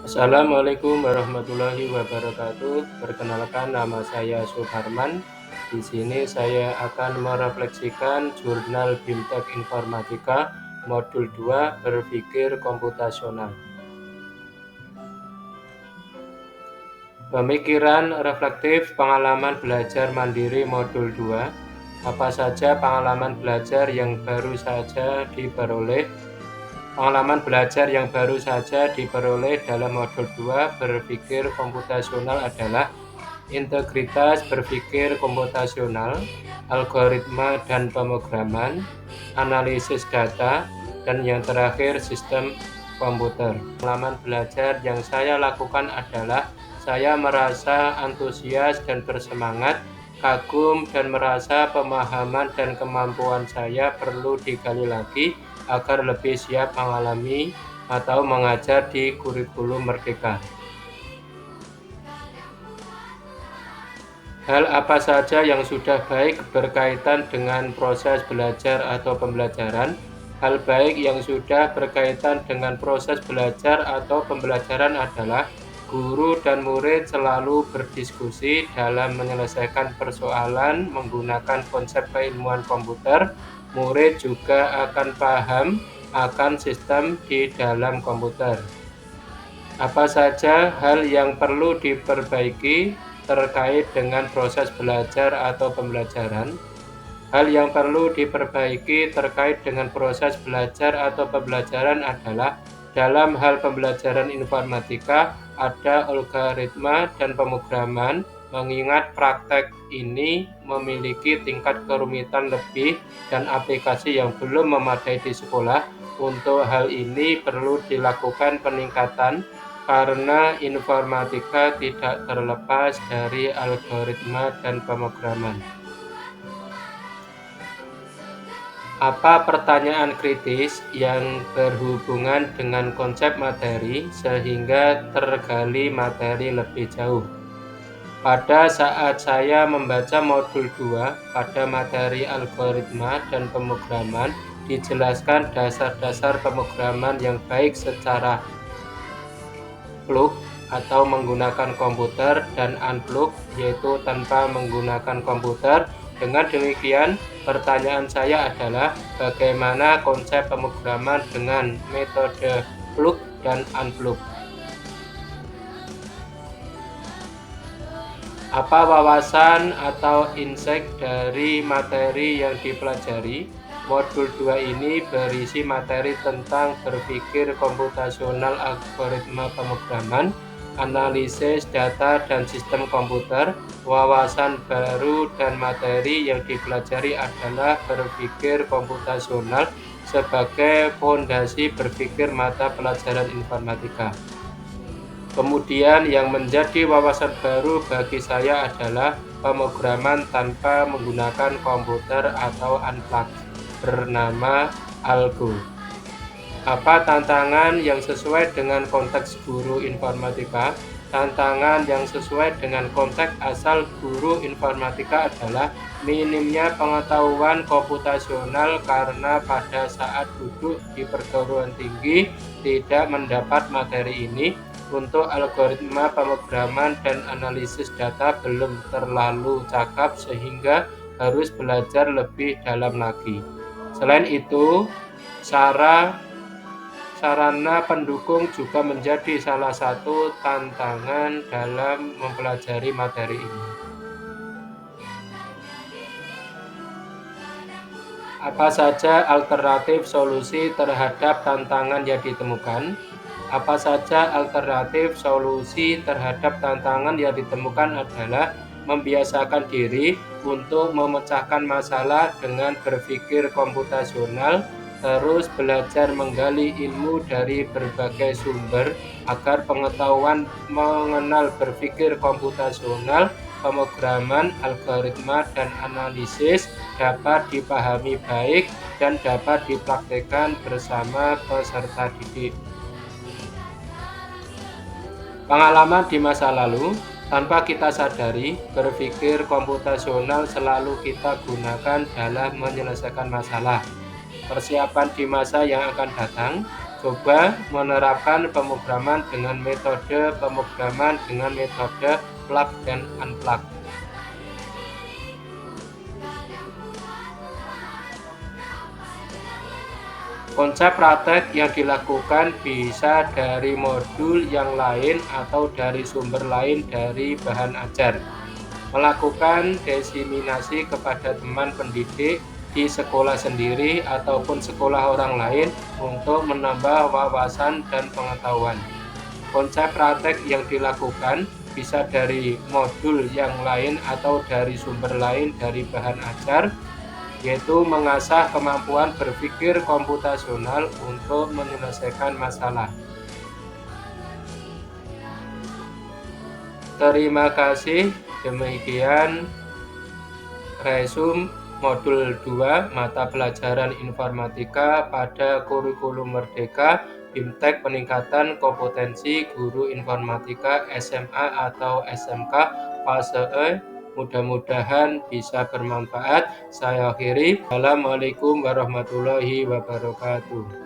Assalamualaikum warahmatullahi wabarakatuh. Perkenalkan, nama saya Suparman. Di sini saya akan merefleksikan jurnal BIMTEK Informatika Modul 2 Berpikir Komputasional. Pemikiran reflektif pengalaman belajar mandiri Modul 2. Apa saja pengalaman belajar yang baru saja diperoleh? Pengalaman belajar yang baru saja diperoleh dalam Modul 2 Berpikir Komputasional adalah integritas berpikir komputasional, algoritma dan pemrograman, analisis data, dan yang terakhir sistem komputer. Pengalaman belajar yang saya lakukan adalah saya merasa antusias dan bersemangat, kagum dan merasa pemahaman dan kemampuan saya perlu digali lagi agar lebih siap mengalami atau mengajar di kurikulum merdeka. Hal apa saja yang sudah baik berkaitan dengan proses belajar atau pembelajaran? Hal baik yang sudah berkaitan dengan proses belajar atau pembelajaran adalah guru dan murid selalu berdiskusi dalam menyelesaikan persoalan menggunakan konsep keilmuan komputer. Murid juga akan paham akan sistem di dalam komputer. Apa saja hal yang perlu diperbaiki terkait dengan proses belajar atau pembelajaran? Hal yang perlu diperbaiki terkait dengan proses belajar atau pembelajaran adalah dalam hal pembelajaran informatika ada algoritma dan pemrograman, mengingat praktek ini memiliki tingkat kerumitan lebih dan aplikasi yang belum memadai di sekolah. Untuk hal ini perlu dilakukan peningkatan karena informatika tidak terlepas dari algoritma dan pemrograman. Apa pertanyaan kritis yang berhubungan dengan konsep materi sehingga tergali materi lebih jauh? Pada saat saya membaca modul 2 pada materi algoritma dan pemrograman, dijelaskan dasar-dasar pemrograman yang baik secara plug atau menggunakan komputer dan unplug, yaitu tanpa menggunakan komputer. Dengan demikian, pertanyaan saya adalah bagaimana konsep pemrograman dengan metode plug dan unplug? Apa wawasan atau insight dari materi yang dipelajari? Modul 2 ini berisi materi tentang berpikir komputasional, algoritma pemrograman, analisis data dan sistem komputer. Wawasan baru dan materi yang dipelajari adalah berpikir komputasional sebagai fondasi berpikir mata pelajaran informatika. Kemudian yang menjadi wawasan baru bagi saya adalah pemrograman tanpa menggunakan komputer atau unplug bernama Algo. Apa tantangan yang sesuai dengan konteks guru informatika? Tantangan yang sesuai dengan konteks asal guru informatika adalah minimnya pengetahuan komputasional karena pada saat duduk di perguruan tinggi tidak mendapat materi ini. Untuk algoritma pemrograman dan analisis data belum terlalu cakap sehingga harus belajar lebih dalam lagi. Selain itu, sarana pendukung juga menjadi salah satu tantangan dalam mempelajari materi ini. Apa saja alternatif solusi terhadap tantangan yang ditemukan? Apa saja alternatif solusi terhadap tantangan yang ditemukan adalah membiasakan diri untuk memecahkan masalah dengan berpikir komputasional, terus belajar menggali ilmu dari berbagai sumber agar pengetahuan mengenal berpikir komputasional, pemrograman, algoritma, dan analisis dapat dipahami baik dan dapat dipraktikkan bersama peserta didik. Pengalaman di masa lalu, tanpa kita sadari, berpikir komputasional selalu kita gunakan dalam menyelesaikan masalah. Persiapan di masa yang akan datang, Coba menerapkan pemrograman dengan metode plug dan unplug. Konsep praktek yang dilakukan bisa dari modul yang lain atau dari sumber lain dari bahan ajar. Melakukan diseminasi kepada teman pendidik di sekolah sendiri ataupun sekolah orang lain untuk menambah wawasan dan pengetahuan. Konsep praktek yang dilakukan bisa dari modul yang lain atau dari sumber lain dari bahan ajar, yaitu mengasah kemampuan berpikir komputasional untuk menyelesaikan masalah. Terima kasih, demikian resume modul 2 mata pelajaran informatika pada kurikulum Merdeka BIMTEK peningkatan kompetensi guru informatika SMA atau SMK fase E. Mudah-mudahan bisa bermanfaat. Saya akhiri. Assalamualaikum warahmatullahi wabarakatuh.